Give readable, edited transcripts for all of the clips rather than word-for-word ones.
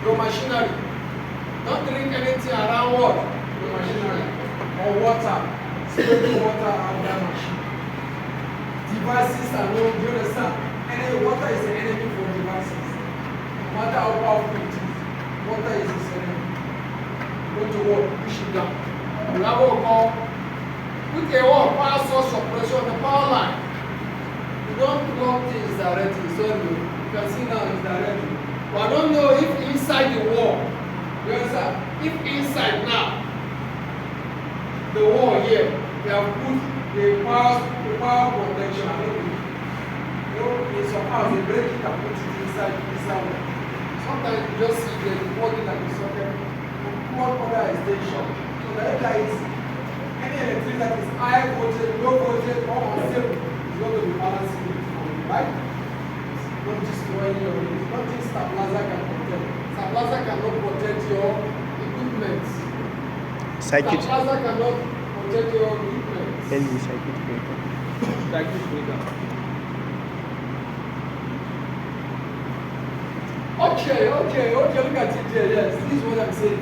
your machinery. Don't drink anything around what? Your machinery. Or water. Spraying water around that machine. Devices are no, do you understand? Water is an enemy for devices. No matter how powerful it is, water is its enemy. Go to work, push it down. You have what we call, put a power source of pressure on the power line. You don't plug things directly, so you can see now it's directly. But I don't know if inside the wall, you understand? If inside now, the wall here, they have put the power protection. I don't know. You know, in some house, they break it and put it inside wall. Sometimes you just see the plug it at the socket, plug other extension. So that is any electricity that is high voltage, low voltage, or unstable is going to be balancing it for you, right? Not destroying your unit. Nothing stabilizer can protect. Stabilizer cannot protect your equipment. Stabilizer cannot protect your equipment. Tell me circuit breaker. Circuit breaker. Okay, look at it there, yes. This is what I'm saying.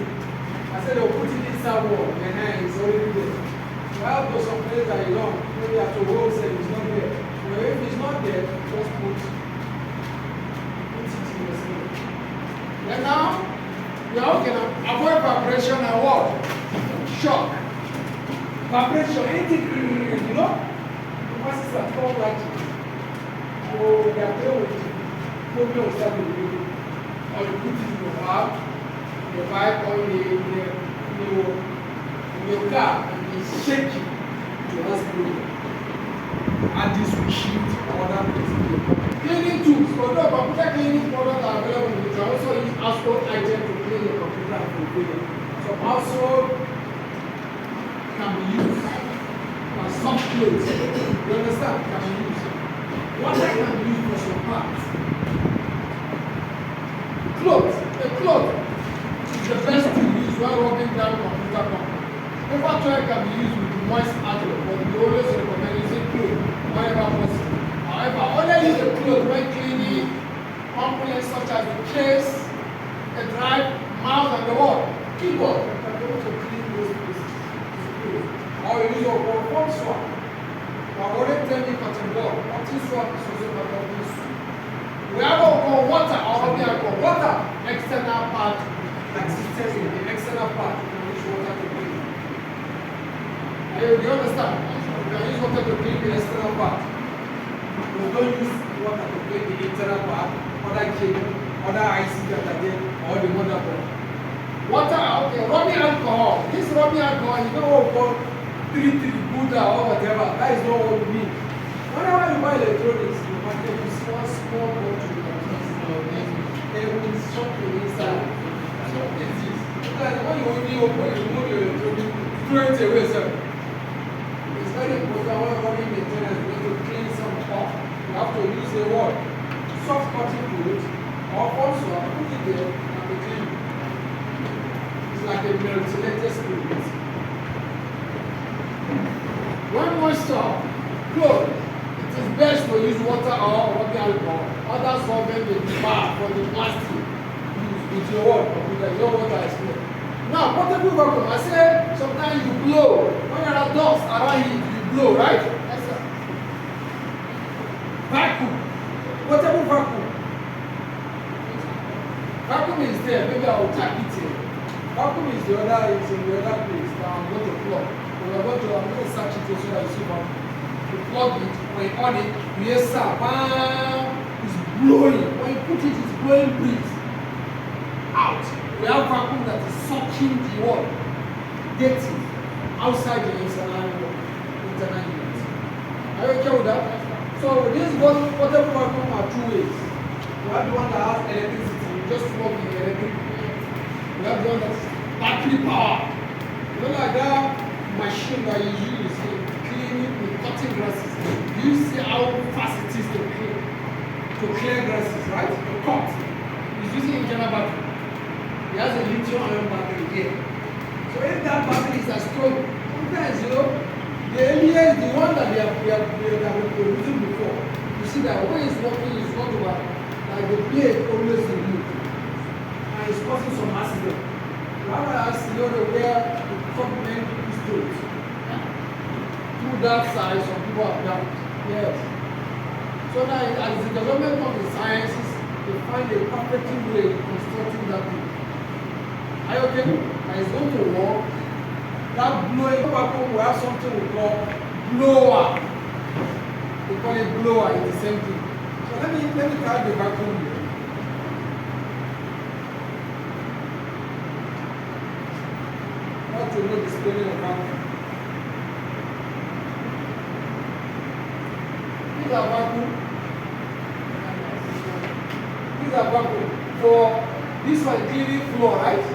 I said they'll put it inside wall, it's already there. You have to some place that you don't, maybe at your home say it's not there. But if it's not there, just put it in the ceiling. And now, we are okay now. Avoid vibration and what? Shock. Vibration, anything, you know? The masses are all like it. So they are playing with it. Nobody will start with it. Or you put it in your bag, the bike or your car, and it's shaking to hospital. And this will shift other places. Cleaning tools, although computer cleaning products are available, you can also use household items to clean your computer and computer. So household can be used as soft clothes. You understand? Can be used. Water can be used for some parts. A cloth is the best to use when working down computer company. Paper towel can be used with moist outlet, but we always recommend using cloth whenever possible. However, only use a cloth when cleaning components such as the case, the drive, mouse, and the what? Keyboard. You can also clean those places. Or you use your phone swap. We have already told you cotton ball. Cotton swap is also part of this. We have what we call water, or we have called water, external part, like systems in the external part, you can use water to clean. Do you understand? You can use water to clean the external part. We don't use water to clean the internal part, other cable, other IC that are there, or the motherboard. Water, okay, rubbing alcohol. This rubbing alcohol is not what we call 3 Buddha or whatever. That is not what we mean. Whenever you buy electronics, you market, you see one small bottle with something inside. So it is. Because when you only open, you move your electronics, throw it away, sir. It's very important when running maintenance, you need to clean some off. You have to use a word, soft cotton cloth, or also put it there and be clean. It's like a melted spirit. When moisture, clothes, it is best to use water or rubbing alcohol. Other solvent may be bad for the plastic. With your water, with your water is clean. Now, portable vacuum, I say sometimes you blow. When there are dust around it, you blow, right? Yes, sir. Vacuum. Portable vacuum. Vacuum is there. Maybe I will tap it here. Vacuum is the other, it's in the other place. Now I'm going to plug. I'm going to search it so that you see vacuum. You plug it, when you on it, you hear sound. Bam! It's blowing. When you put it, it's blowing breeze out. We have vacuum that is sucking the water, getting outside the internal unit. Are you okay with that? So this portable vacuum are two ways. You have the one that has electricity, you just plug in the electric. You have the one that is battery power. You know, like that machine that you use in cleaning, in cutting grasses. You see how fast it is to clear grasses, right? To cut. It's using internal battery. It has a lithium-ion battery here. So if that battery is as strong, sometimes the earliest, the one that they have been producing before, see that when it's working, it's not over. Like the blade always removed. And it's causing some accident. You have a scenario where the complement people's throats. Through that side, some people have died. Yes. So now, as the development of the sciences, they find a perfect way of constructing that thing. Are you okay? And it's going to work. That blowing vacuum will have something we call blower. We call it blower, it's the same thing. So let me try the vacuum here. How to know the spelling of vacuum? These are vacuum. These are vacuum. For this one, cleaning floor, right?